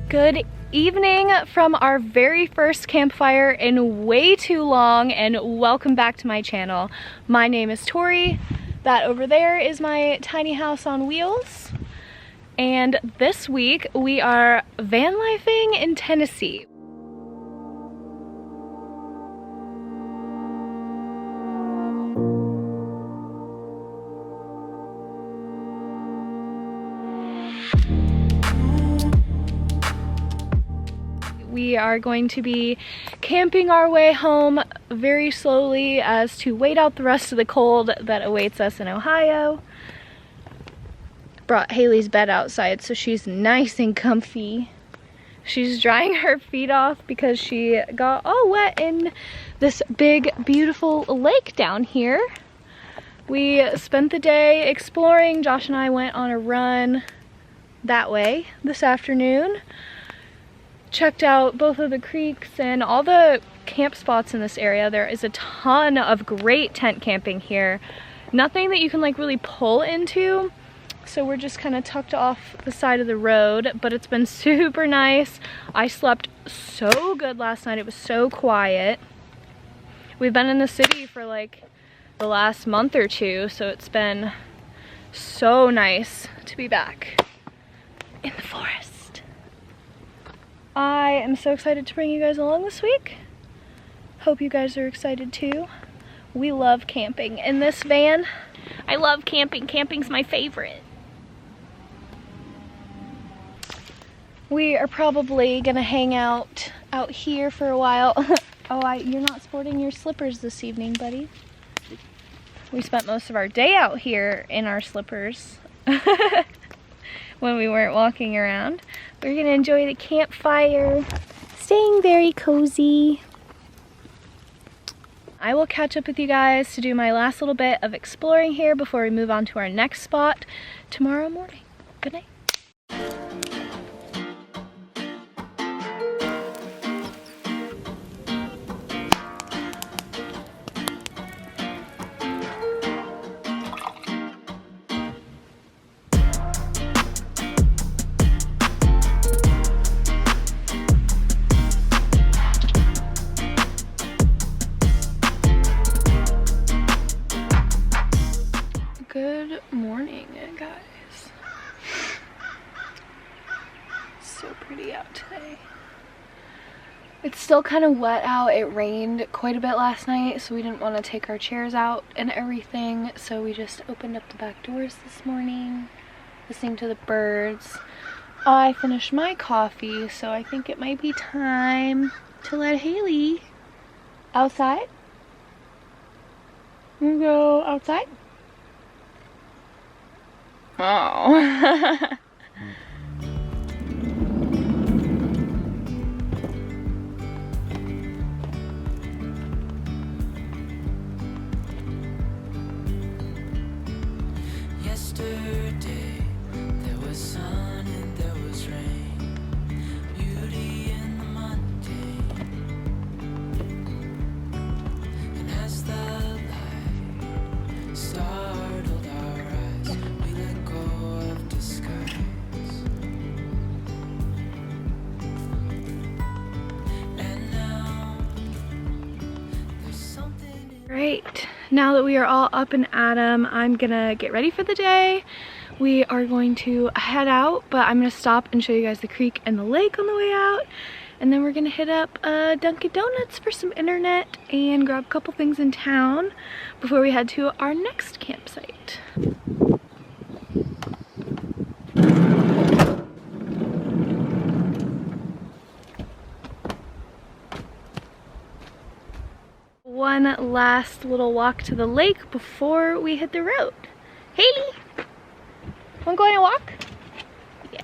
Good evening from our very first campfire in way too long, and welcome back to my channel. My name is Tori. That over there is my tiny house on wheels. And this week we are van lifing in Tennessee. We are going to be camping our way home very slowly as to wait out the rest of the cold that awaits us in Ohio. Brought Haley's bed outside so she's nice and comfy. She's drying her feet off because she got all wet in this big, beautiful lake down here. We spent the day exploring. Josh and I went on a run that way this afternoon. Checked out both of the creeks and all the camp spots in this area. There is a ton of great tent camping here. Nothing that you can like really pull into, so we're just kind of tucked off the side of the road, but it's been super nice. I slept so good last night. It was so quiet. We've been in the city for like the last month or two, so it's been so nice to be back in the forest. I am so excited to bring you guys along this week. Hope you guys are excited too. We love camping in this van. I love camping. Camping's my favorite. We are probably gonna hang out here for a while. Oh, you're not sporting your slippers this evening, buddy. We spent most of our day out here in our slippers when we weren't walking around. We're gonna enjoy the campfire, staying very cozy. I will catch up with you guys to do my last little bit of exploring here before we move on to our next spot tomorrow morning. Good night. Good morning, guys. So pretty out today. It's still kind of wet out. It rained quite a bit last night, so we didn't want to take our chairs out and everything, so we just opened up the back doors this morning, listening to the birds. I finished my coffee, so I think it might be time to let Haley outside. You go outside? Oh. Yesterday there was sun and there was rain, beauty in the mundane, and as the light startled our eyes, we let go of disguise. And now there's something. Right, now that we are all up and at 'em, I'm gonna get ready for the day. We are going to head out, but I'm gonna stop and show you guys the creek and the lake on the way out. And then we're gonna hit up Dunkin' Donuts for some internet and grab a couple things in town before we head to our next campsite. One last little walk to the lake before we hit the road. Haley, wanna go on a walk? Yeah.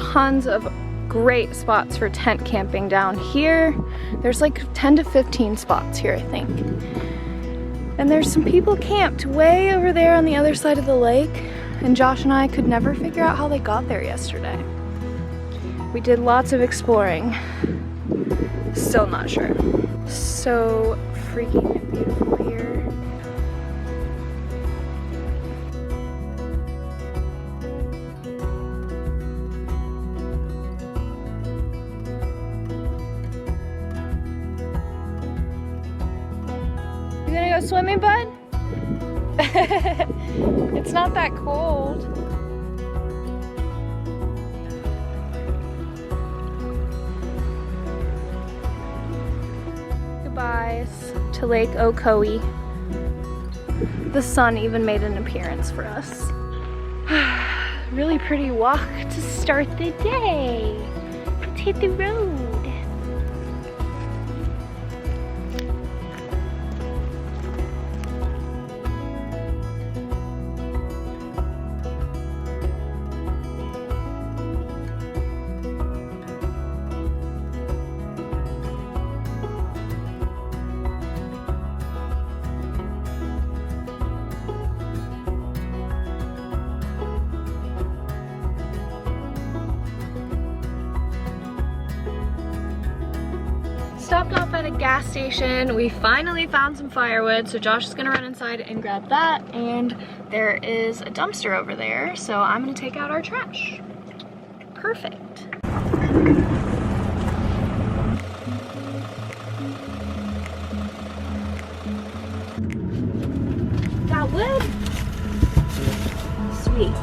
tons of great spots for tent camping down here. There's like 10 to 15 spots here, I think. And there's some people camped way over there on the other side of the lake, and Josh and I could never figure out how they got there yesterday. We did lots of exploring. Still not sure. So freaking beautiful here. You gonna go swimming, bud? It's not that cold. Goodbyes to Lake Ocoee. The sun even made an appearance for us. Really pretty walk to start the day. Let's hit the road. Stopped off at a gas station. We finally found some firewood, so Josh is gonna run inside and grab that, and there is a dumpster over there, so I'm gonna take out our trash. Perfect. Got wood? Sweet.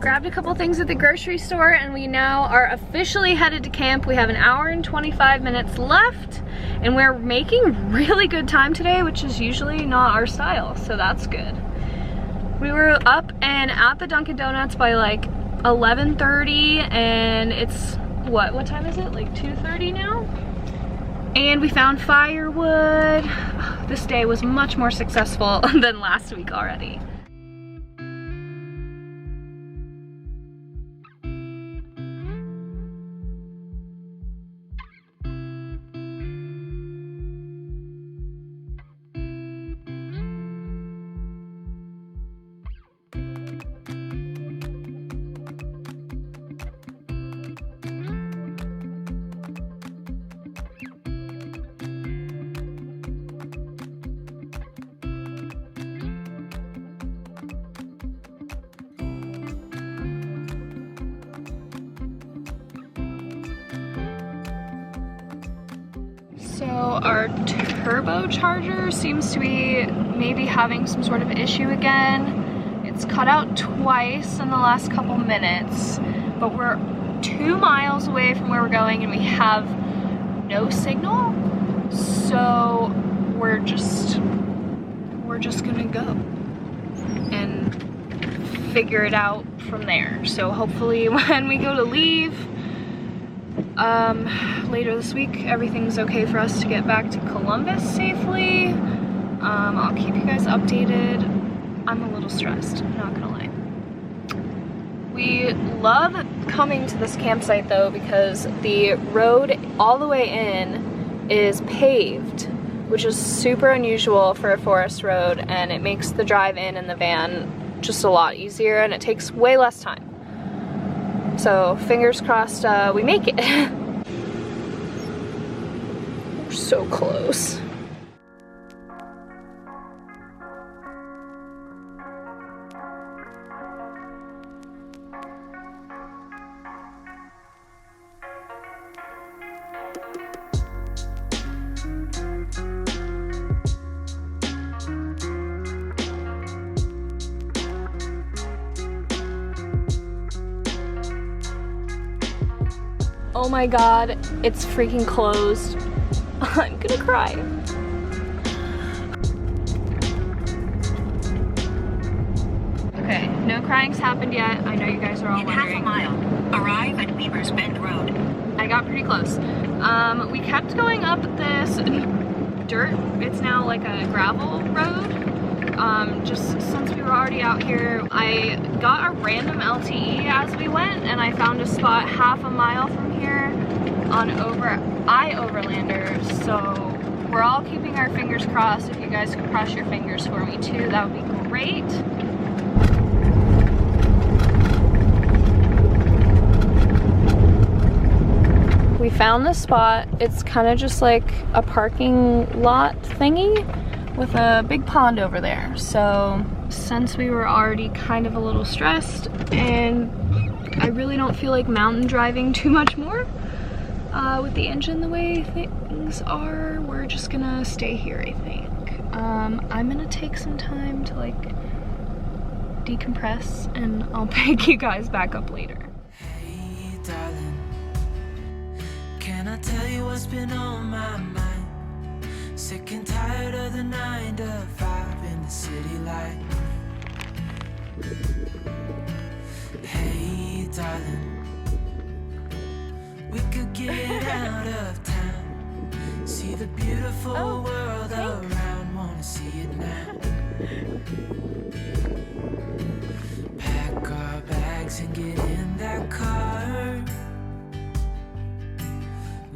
Grabbed a couple things at the grocery store, and we now are officially headed to camp. We have an hour and 25 minutes left, and we're making really good time today, which is usually not our style, so that's good. We were up and at the Dunkin' Donuts by like 11:30, and it's, what time is it? Like 2:30 now? And we found firewood. This day was much more successful than last week already. So our turbocharger seems to be maybe having some sort of issue again. It's cut out twice in the last couple minutes, but we're 2 miles away from where we're going and we have no signal. So we're just gonna go and figure it out from there. So hopefully when we go to leave later this week, everything's okay for us to get back to Columbus safely. I'll keep you guys updated. I'm a little stressed, I'm not gonna lie. We love coming to this campsite though, because the road all the way in is paved, which is super unusual for a forest road, and it makes the drive in the van just a lot easier, and it takes way less time. So fingers crossed we make it. We're so close. Oh my god, it's freaking closed. I'm gonna cry. crying's happened yet. I know you guys are all wondering. In half a mile, arrive at Weaver's Bend Road. I got pretty close. We kept going up this dirt. It's now like a gravel road. Just since we were already out here, I got a random LTE as we went, and I found a spot half a mile from here on Overlander. So we're all keeping our fingers crossed. If you guys could cross your fingers for me too, that would be great. We found this spot. It's kind of just like a parking lot thingy with a big pond over there. So since we were already kind of a little stressed and I really don't feel like mountain driving too much more with the engine the way things are, we're just gonna stay here, I think. I'm gonna take some time to like decompress and I'll pick you guys back up later. Hey, darling, can I tell you what's been on my mind? Sick and tired of the 9 to 5 in the city life. Hey, darling, we could get out of town, see the beautiful world around, wanna see it now. Pack our bags and get in that car,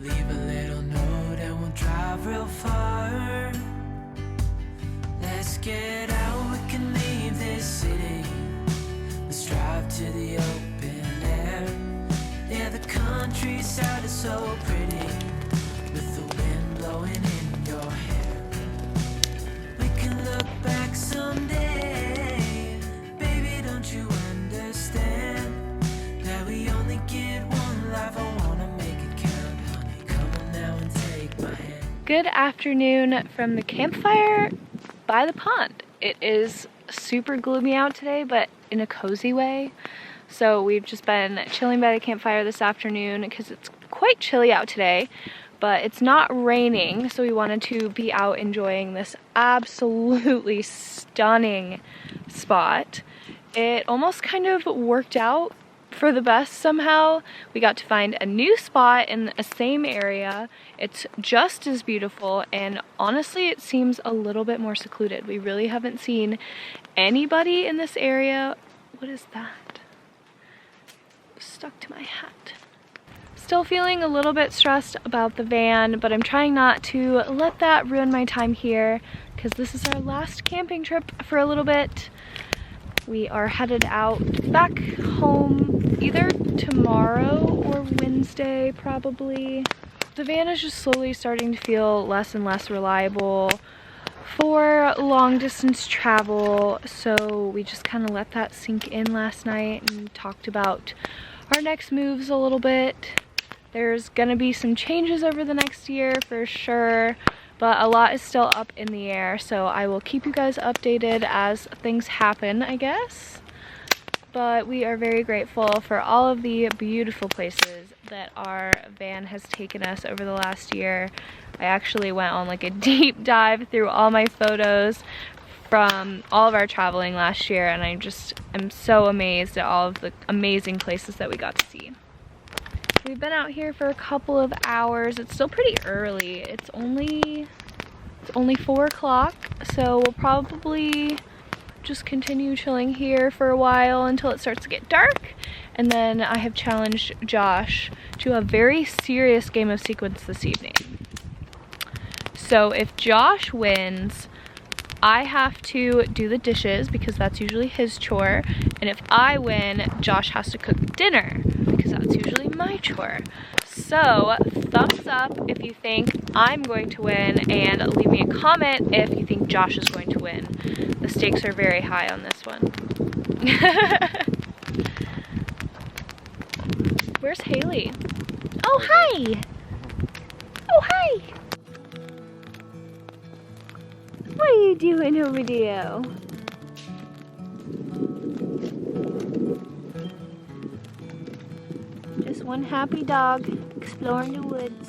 leave a little note and we'll drive real far. Let's get out, we can leave this city. Let's drive to the open air. Yeah, the countryside is so pretty, with the wind blowing in your hair. We can look back someday, baby, don't you understand that we only get one life? I wanna make it count, honey. Come on now and take my hand. Good afternoon from the campfire by the pond. It is super gloomy out today, but in a cozy way. So we've just been chilling by the campfire this afternoon because it's quite chilly out today, but it's not raining, so we wanted to be out enjoying this absolutely stunning spot. It almost kind of worked out for the best somehow. We got to find a new spot in the same area. It's just as beautiful, and honestly it seems a little bit more secluded. We really haven't seen anybody in this area. What is that? Stuck to my hat. Still feeling a little bit stressed about the van, but I'm trying not to let that ruin my time here because this is our last camping trip for a little bit. We are headed out back home either tomorrow or Wednesday probably. The van is just slowly starting to feel less and less reliable for long distance travel, so we just kind of let that sink in last night and talked about our next moves a little bit. There's gonna be some changes over the next year for sure, but a lot is still up in the air, so I will keep you guys updated as things happen, I guess. But we are very grateful for all of the beautiful places that our van has taken us over the last year. I actually went on like a deep dive through all my photos from all of our traveling last year, and I'm so amazed at all of the amazing places that we got to see. We've been out here for a couple of hours. It's still pretty early. It's only 4 o'clock, so we'll probably just continue chilling here for a while until it starts to get dark. And then I have challenged Josh to a very serious game of sequence this evening. So if Josh wins, I have to do the dishes because that's usually his chore. And if I win, Josh has to cook dinner because that's usually my chore. So thumbs up if you think I'm going to win, and leave me a comment if you think Josh is going to win. The stakes are very high on this one. Where's Haley? Oh, hi! Oh, hi! What are you doing over there? Just one happy dog exploring the woods.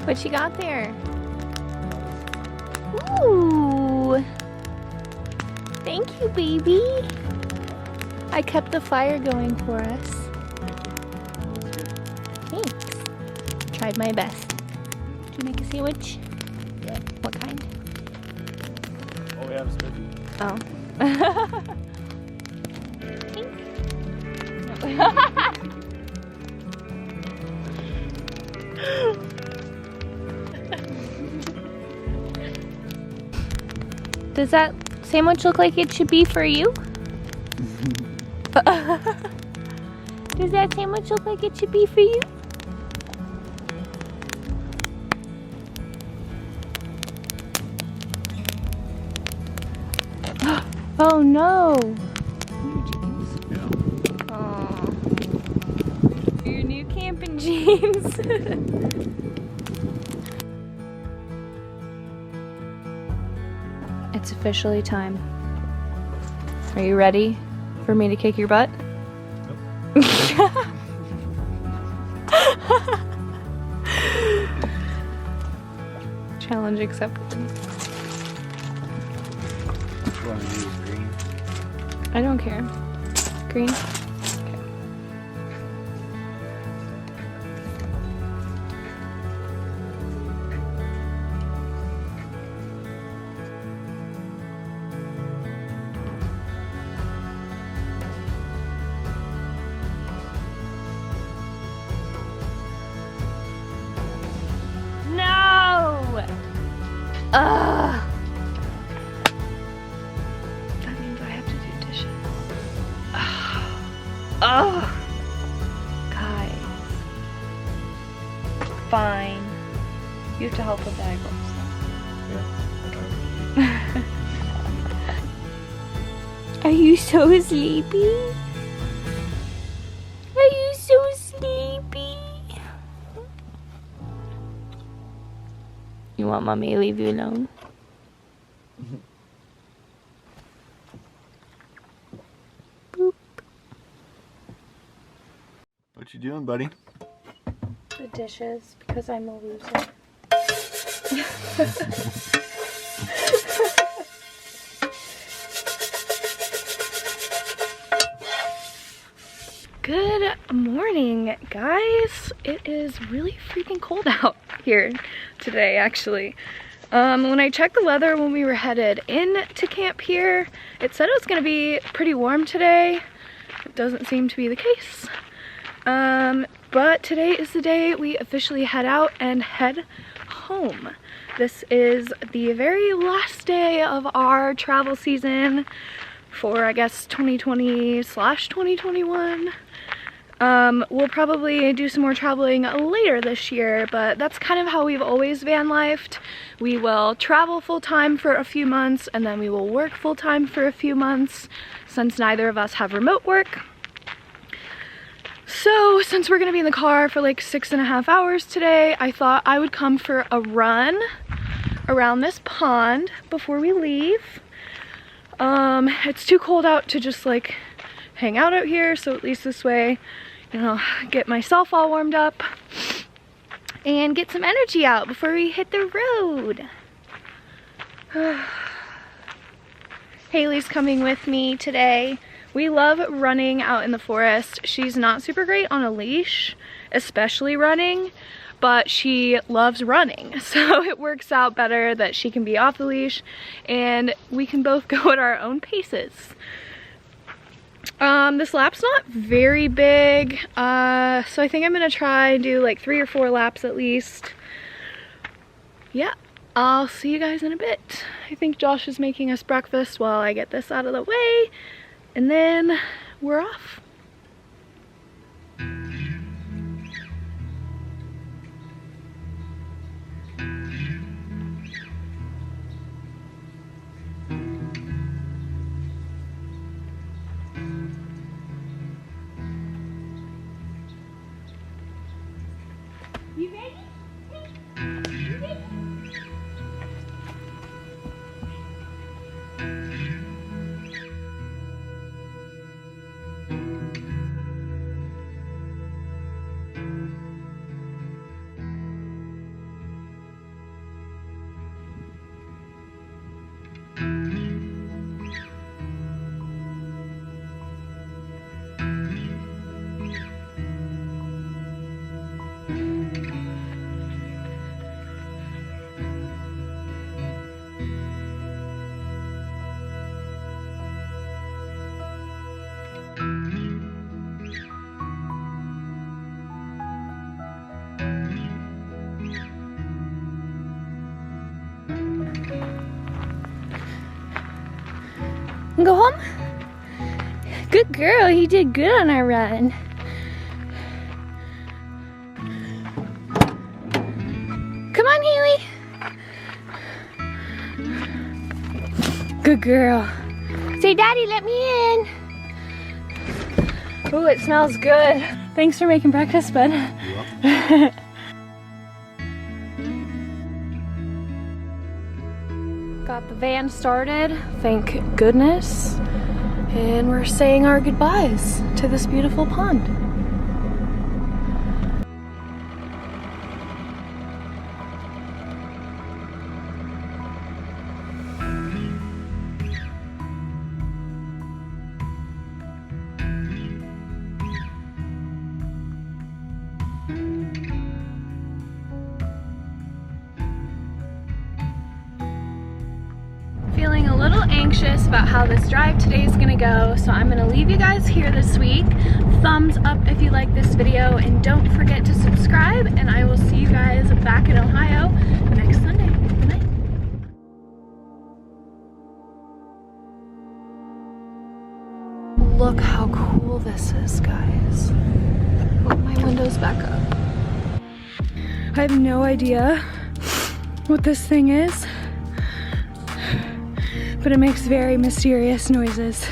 What you got there? Ooh! Thank you, baby! I kept the fire going for us. Thanks. Tried my best. Did you make a sandwich? Yeah. What kind? Oh, we have a spaghetti. Oh. Does that sandwich look like it should be for you? Does that sandwich look like it should be for you? Oh no! Aw. Your new camping jeans. It's officially time. Are you ready for me to kick your butt? Nope. Challenge accepted. Which one of these is green? I don't care. Green? Okay. No! Ugh! That means I have to do dishes. Oh, guys. Fine. You have to help with that. Yeah. Are you so sleepy? Are you so sleepy? You want mommy to leave you alone? Boop. What you doing, buddy? The dishes, because I'm a loser. Good morning, guys. It is really freaking cold out here today, actually. When I checked the weather when we were headed into camp here, it said it was gonna be pretty warm today. It doesn't seem to be the case. But today is the day we officially head out and head home. This is the very last day of our travel season for, I guess, 2020/2021. We'll probably do some more traveling later this year, but that's kind of how we've always van lifed. We will travel full-time for a few months, and then we will work full-time for a few months, since neither of us have remote work. So, since we're gonna be in the car for like 6.5 hours today, I thought I would come for a run around this pond before we leave. It's too cold out to just like hang out here, so at least this way, you know, get myself all warmed up and get some energy out before we hit the road. Haley's coming with me today. We love running out in the forest. She's not super great on a leash, especially running, but she loves running. So it works out better that she can be off the leash and we can both go at our own paces. This lap's not very big, so I think I'm gonna try and do like 3 or 4 laps at least. Yeah, I'll see you guys in a bit. I think Josh is making us breakfast while I get this out of the way, and then we're off. You ready? You ready? And go home? Good girl, you did good on our run. Come on, Haley. Good girl. Say, Daddy, let me in. Ooh, it smells good. Thanks for making breakfast, bud. Got the van started, thank goodness. And we're saying our goodbyes to this beautiful pond. Feeling a little anxious about how this drive today is gonna go, so I'm gonna leave you guys here this week. Thumbs up if you like this video, and don't forget to subscribe, and I will see you guys back in Ohio next Sunday. Good night. Look how cool this is, guys. Oh, my window's back up. I have no idea what this thing is, but it makes very mysterious noises.